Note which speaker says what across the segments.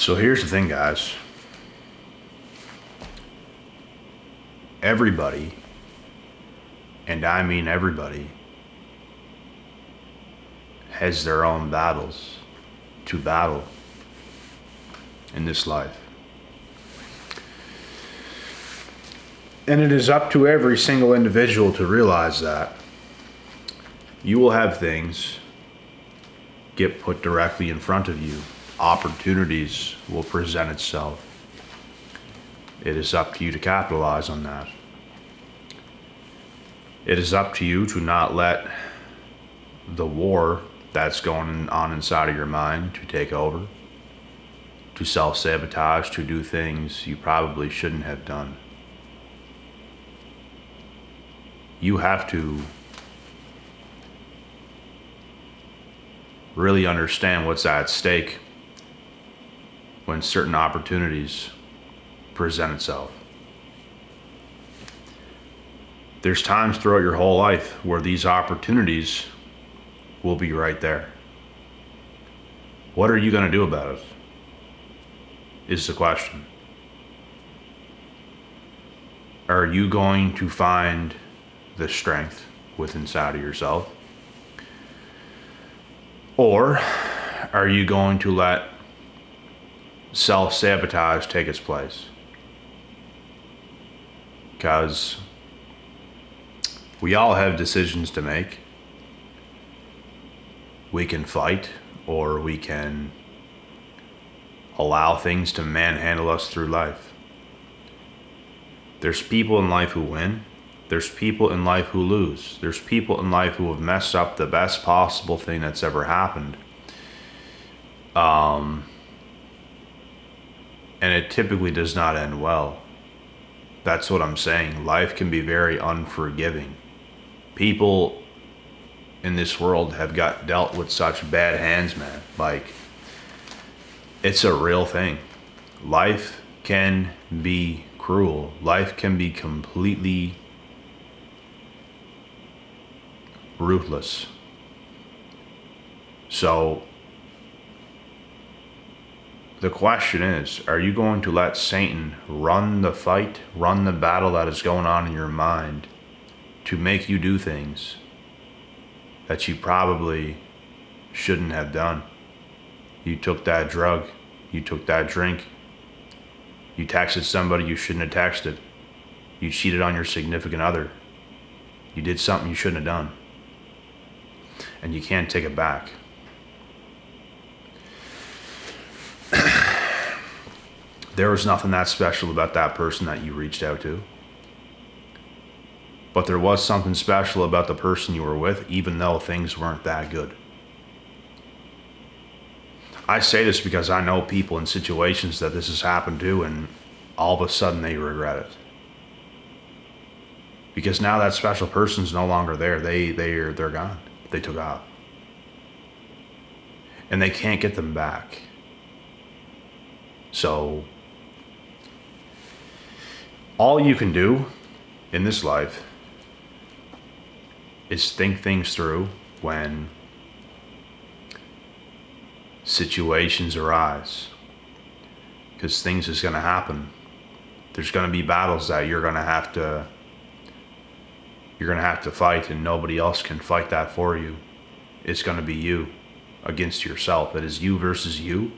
Speaker 1: So here's the thing, guys. Everybody, and I mean everybody, has their own battles to battle in this life. And it is up to every single individual to realize that you will have things get put directly in front of you. Opportunities will present itself. It is up to you to capitalize on that. It is up to you to not let the war that's going on inside of your mind to take over, to self-sabotage, to do things you probably shouldn't have done. You have to really understand what's at stake when certain opportunities present itself. There's times throughout your whole life where these opportunities will be right there. What are you going to do about it? Is the question. Are you going to find the strength within inside of yourself? Or are you going to let self-sabotage take its place? Because we all have decisions to make. We can fight, or we can allow things to manhandle us through life. There's people in life who win. There's people in life who lose. There's people in life who have messed up the best possible thing that's ever happened. And it typically does not end well. That's what I'm saying. Life can be very unforgiving. People in this world have got dealt with such bad hands, man. Like, it's a real thing. Life can be cruel. Life can be completely ruthless. So the question is, are you going to let Satan run the fight, run the battle that is going on in your mind to make you do things that you probably shouldn't have done? You took that drug, you took that drink, you texted somebody you shouldn't have texted, you cheated on your significant other, you did something you shouldn't have done, and you can't take it back. There was nothing that special about that person that you reached out to. But there was something special about the person you were with, even though things weren't that good. I say this because I know people in situations that this has happened to, and all of a sudden they regret it. Because now that special person's no longer there. They're gone. They took off. And they can't get them back. So all you can do in this life is think things through when situations arise. Because things is going to happen. There's going to be battles that you're going to have to fight, and nobody else can fight that for you. It's going to be you against yourself. It is you versus you.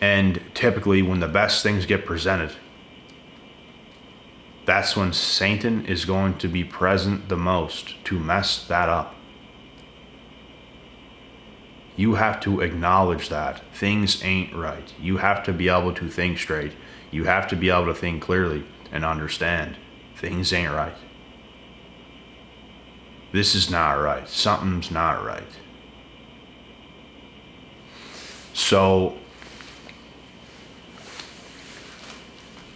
Speaker 1: And typically when the best things get presented, that's when Satan is going to be present the most to mess that up. You have to acknowledge that things ain't right. You have to be able to think straight. You have to be able to think clearly and understand things ain't right. This is not right. Something's not right. So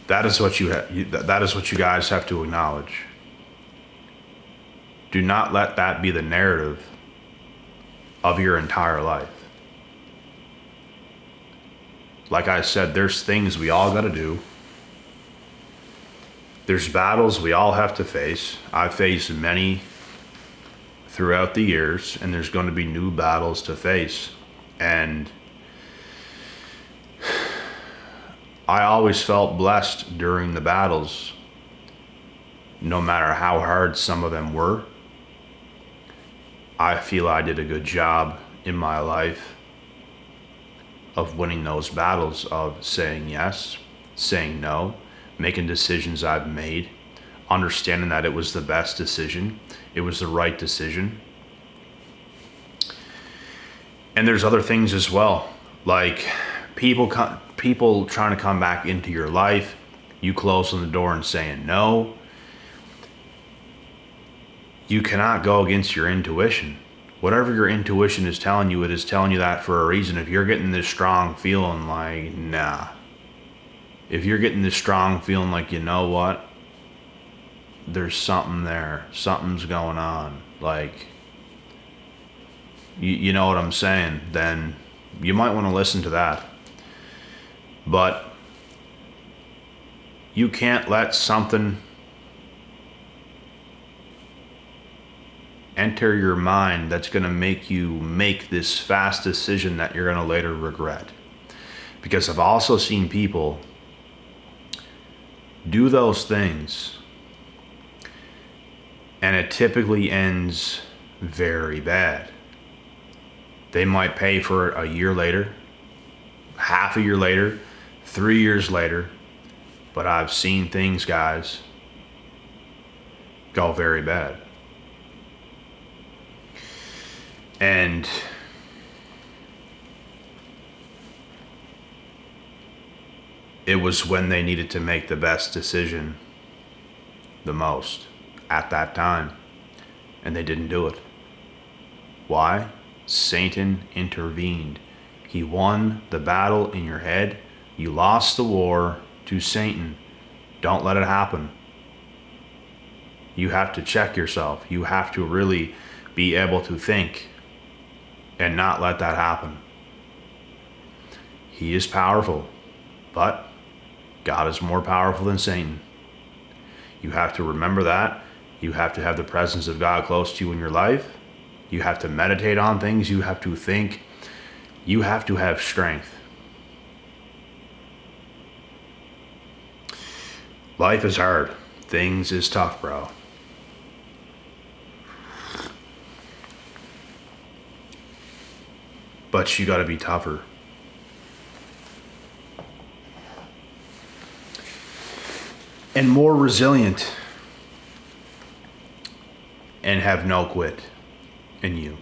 Speaker 1: that is what you guys have to acknowledge. Do not let that be the narrative of your entire life. Like I said, there's things we all got to do. There's battles we all have to face. I've faced many throughout the years, and there's going to be new battles to face. And I always felt blessed during the battles, no matter how hard some of them were. I feel I did a good job in my life of winning those battles, of saying yes, saying no, making decisions I've made, understanding that it was the best decision, it was the right decision. And there's other things as well, like people trying to come back into your life, you closing the door and saying no. You cannot go against your intuition. Whatever your intuition is telling you, it is telling you that for a reason. If you're getting this strong feeling like, nah. If you're getting this strong feeling like, you know what? There's something there. Something's going on. Like, you know what I'm saying? Then you might want to listen to that. But you can't let something enter your mind that's going to make you make this fast decision that you're going to later regret. Because I've also seen people do those things and it typically ends very bad. They might pay for it a year later, half a year later, 3 years later, but I've seen things, guys, go very bad. And it was when they needed to make the best decision the most at that time, and they didn't do it. Why? Satan intervened. He won the battle in your head. You lost the war to Satan. Don't let it happen. You have to check yourself. You have to really be able to think and not let that happen. He is powerful, but God is more powerful than Satan. You have to remember that. You have to have the presence of God close to you in your life. You have to meditate on things. You have to think. You have to have strength. Life is hard. Things is tough, bro. But you got to be tougher. And more resilient. And have no quit in you.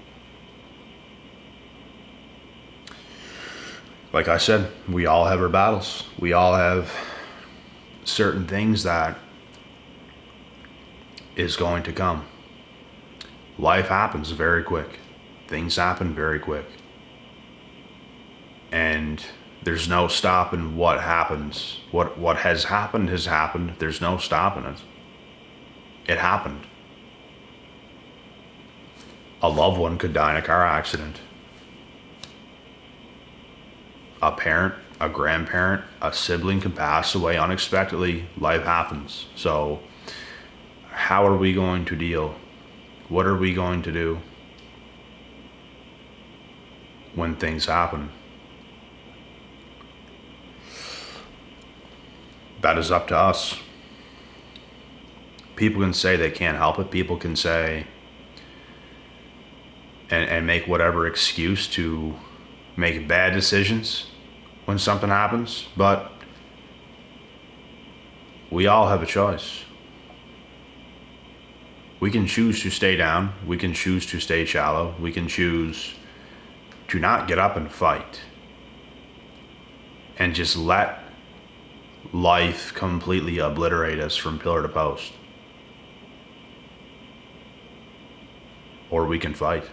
Speaker 1: Like I said, we all have our battles. We all have certain things that is going to come. Life happens very quick. Things happen very quick. And there's no stopping what happens. What has happened has happened. There's no stopping it. It happened. A loved one could die in a car accident. A parent, a grandparent, a sibling can pass away unexpectedly. Life happens. So how are we going to deal? What are we going to do when things happen? That is up to us. People can say they can't help it. People can say and make whatever excuse to make bad decisions when something happens, but we all have a choice. We can choose to stay down. We can choose to stay shallow. We can choose to not get up and fight and just let life completely obliterate us from pillar to post. Or we can fight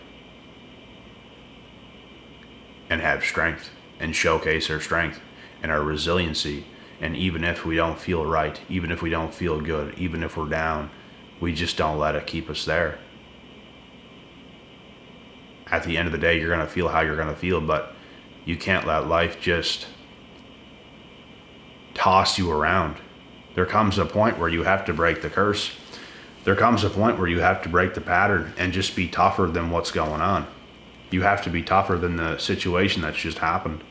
Speaker 1: and have strength and showcase our strength and our resiliency. And even if we don't feel right, even if we don't feel good, even if we're down, we just don't let it keep us there. At the end of the day, you're going to feel how you're going to feel, but you can't let life just toss you around. There comes a point where you have to break the curse. There comes a point where you have to break the pattern and just be tougher than what's going on. You have to be tougher than the situation that's just happened.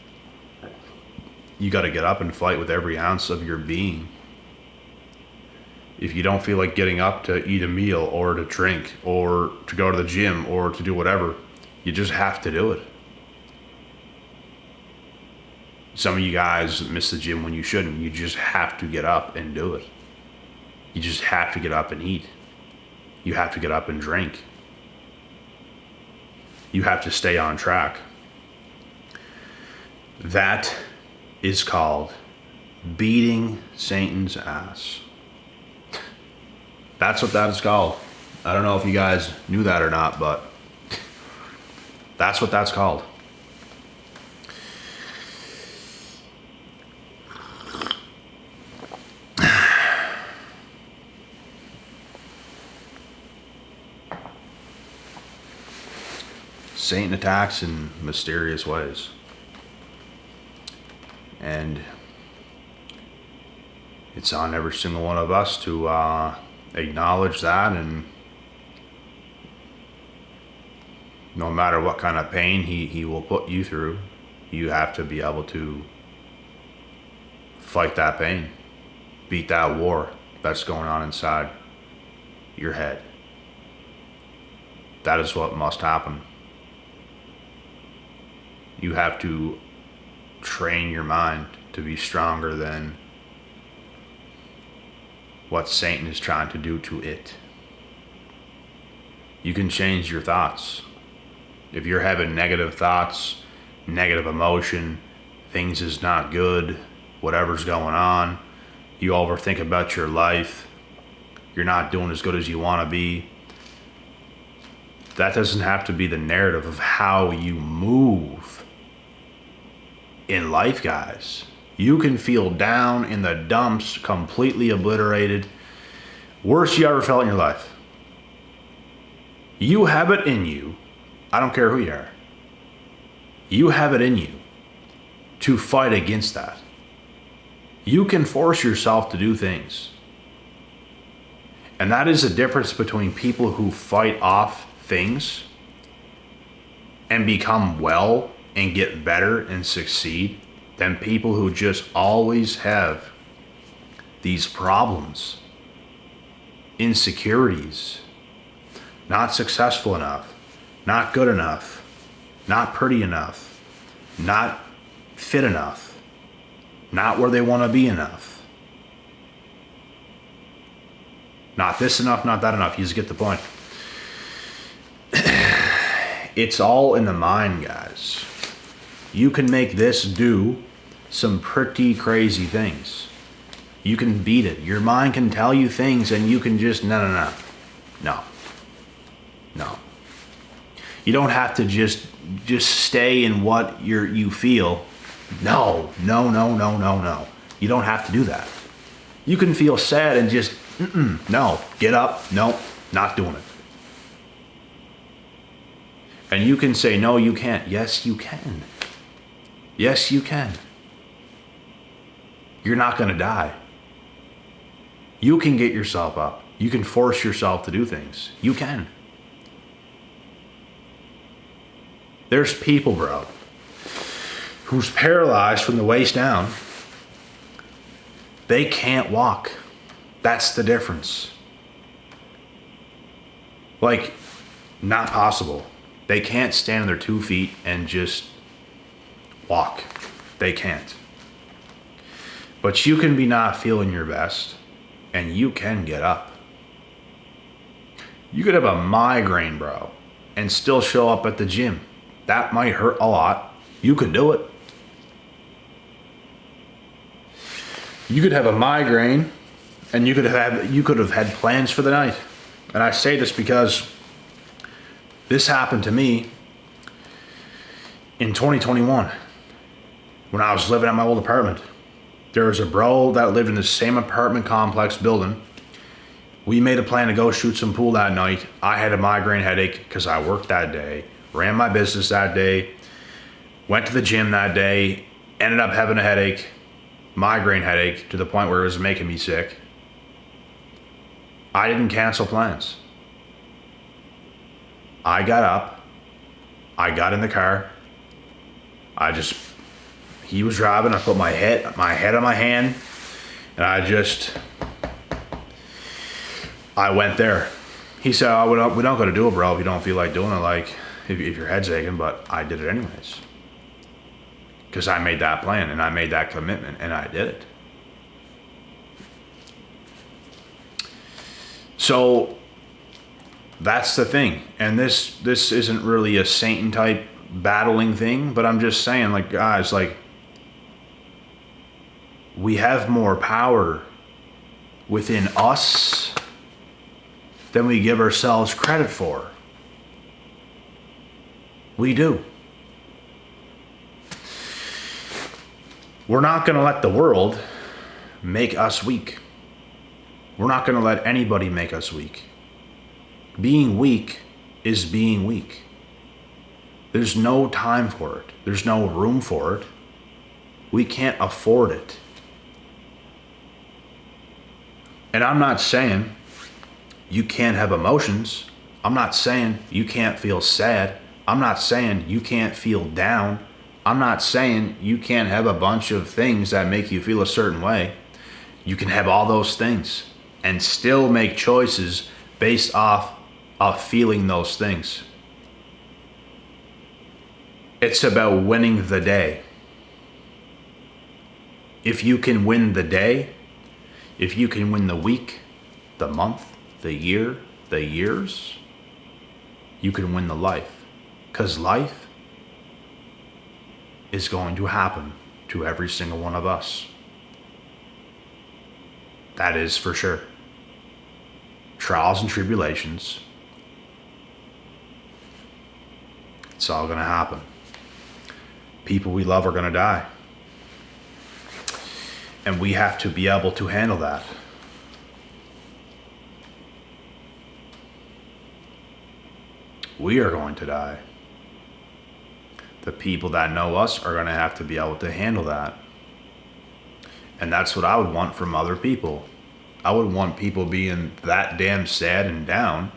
Speaker 1: you got to get up and fight with every ounce of your being. If you don't feel like getting up to eat a meal or to drink or to go to the gym or to do whatever, you just have to do it. Some of you guys miss the gym when you shouldn't. You just have to get up and do it. You just have to get up and eat. You have to get up and drink. You have to stay on track. That is called beating Satan's ass. That's what that is called. I don't know if you guys knew that or not, but that's what that's called. Satan attacks in mysterious ways. And it's on every single one of us to acknowledge that, and no matter what kind of pain he will put you through, you have to be able to fight that pain, beat that war that's going on inside your head. That is what must happen. You have to train your mind to be stronger than what Satan is trying to do to it. You can change your thoughts. If you're having negative thoughts, negative emotion, things is not good, whatever's going on, you overthink about your life, you're not doing as good as you want to be, that doesn't have to be the narrative of how you move in life, guys. You can feel down in the dumps, completely obliterated, worst you ever felt in your life. You have it in you. I don't care who you are. You have it in you to fight against that. You can force yourself to do things. And that is the difference between people who fight off things and become well and get better and succeed than people who just always have these problems, insecurities, not successful enough, not good enough, not pretty enough, not fit enough, not where they want to be enough, not this enough, not that enough. You just get the point. It's all in the mind, guys. You can make this do some pretty crazy things. You can beat it. Your mind can tell you things and you can just, no. You don't have to just stay in what you feel. No. You don't have to do that. You can feel sad and just, no, get up, no, not doing it. And you can say, no, you can't. Yes, you can. Yes, you can. You're not going to die. You can get yourself up. You can force yourself to do things. You can. There's people, bro, who's paralyzed from the waist down. They can't walk. That's the difference. Like, not possible. They can't stand on their 2 feet and just walk. They can't. But you can be not feeling your best, and you can get up. You could have a migraine, bro, and still show up at the gym. That might hurt a lot. You could do it. You could have a migraine, and you could have had plans for the night. And I say this because this happened to me in 2021 when I was living at my old apartment. There was a bro that lived in the same apartment complex building. We made a plan to go shoot some pool that night. I had a migraine headache because I worked that day, ran my business that day, went to the gym that day, ended up having a headache, migraine headache, to the point where it was making me sick. I didn't cancel plans. I got up, I got in the car, he was driving. I put my head on my hand, and I went there. He said, "Oh, we don't got to do it, bro. If you don't feel like doing it, like if your head's aching." But I did it anyways, because I made that plan and I made that commitment and I did it. So that's the thing. And this isn't really a Satan type battling thing, but I'm just saying, like, guys, like, we have more power within us than we give ourselves credit for. We do. We're not going to let the world make us weak. We're not going to let anybody make us weak. Being weak is being weak. There's no time for it. There's no room for it. We can't afford it. And I'm not saying you can't have emotions. I'm not saying you can't feel sad. I'm not saying you can't feel down. I'm not saying you can't have a bunch of things that make you feel a certain way. You can have all those things and still make choices based off of feeling those things. It's about winning the day. If you can win the day, if you can win the week, the month, the year, the years, you can win the life. Because life is going to happen to every single one of us. That is for sure. Trials and tribulations. It's all going to happen. People we love are going to die. And we have to be able to handle that. We are going to die. The people that know us are going to have to be able to handle that. And that's what I would want from other people. I would want people being that damn sad and down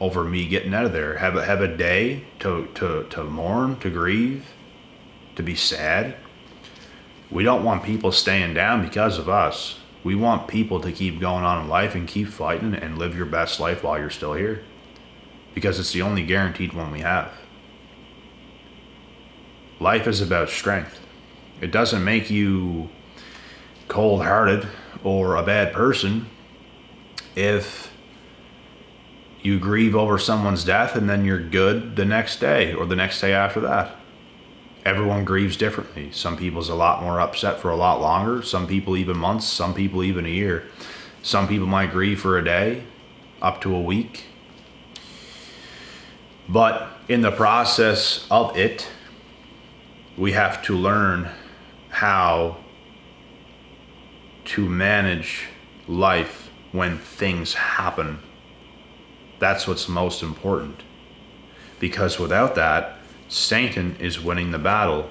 Speaker 1: over me getting out of there. Have a day to mourn, to grieve, to be sad. We don't want people staying down because of us. We want people to keep going on in life and keep fighting and live your best life while you're still here. Because it's the only guaranteed one we have. Life is about strength. It doesn't make you cold-hearted or a bad person if you grieve over someone's death and then you're good the next day or the next day after that. Everyone grieves differently. Some people's a lot more upset for a lot longer. Some people even months. Some people even a year. Some people might grieve for a day, up to a week. But in the process of it, we have to learn how to manage life when things happen. That's what's most important. Because without that, Satan is winning the battle.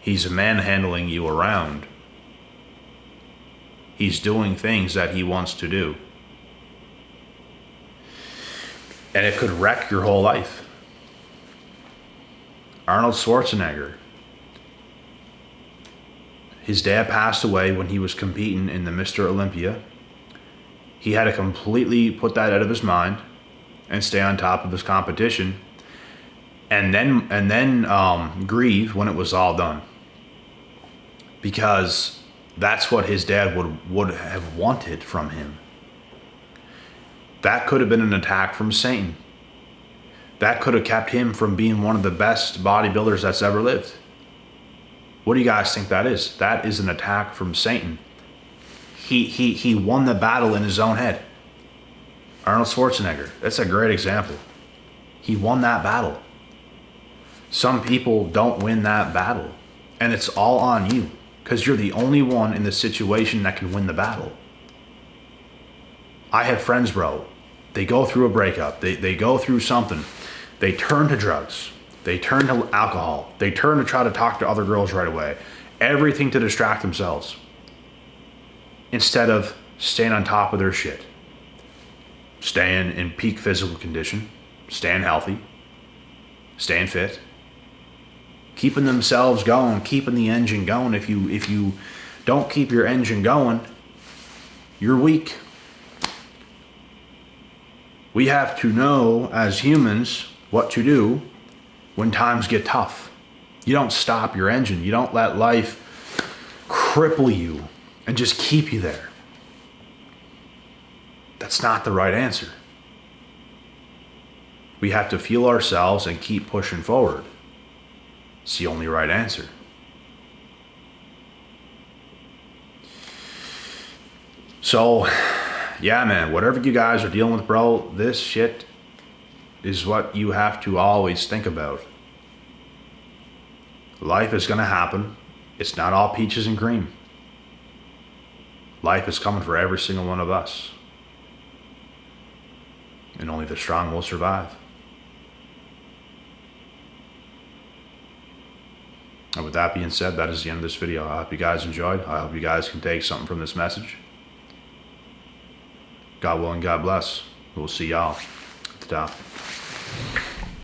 Speaker 1: He's manhandling you around. He's doing things that he wants to do. And it could wreck your whole life. Arnold Schwarzenegger. His dad passed away when he was competing in the Mr. Olympia. He had to completely put that out of his mind and stay on top of his competition, and then grieve when it was all done, because that's what his dad would have wanted from him. That could have been an attack from Satan. That could have kept him from being one of the best bodybuilders that's ever lived. What do you guys think that is? That is an attack from Satan. He won the battle in his own head. Arnold Schwarzenegger, that's a great example. He won that battle. Some people don't win that battle, and it's all on you, because you're the only one in the situation that can win the battle. I have friends, bro. They go through a breakup. They go through something. They turn to drugs. They turn to alcohol. They turn to try to talk to other girls right away. Everything to distract themselves, instead of staying on top of their shit. Staying in peak physical condition. Staying healthy. Staying fit. keeping themselves going, keeping the engine going. If you don't keep your engine going, you're weak. We have to know as humans what to do when times get tough. You don't stop your engine. You don't let life cripple you and just keep you there. That's not the right answer. We have to feel ourselves and keep pushing forward. It's the only right answer. So, yeah, man, whatever you guys are dealing with, bro, this shit is what you have to always think about. Life is going to happen. It's not all peaches and cream. Life is coming for every single one of us. And only the strong will survive. And with that being said, that is the end of this video. I hope you guys enjoyed. I hope you guys can take something from this message. God willing, God bless. We'll see y'all at the top.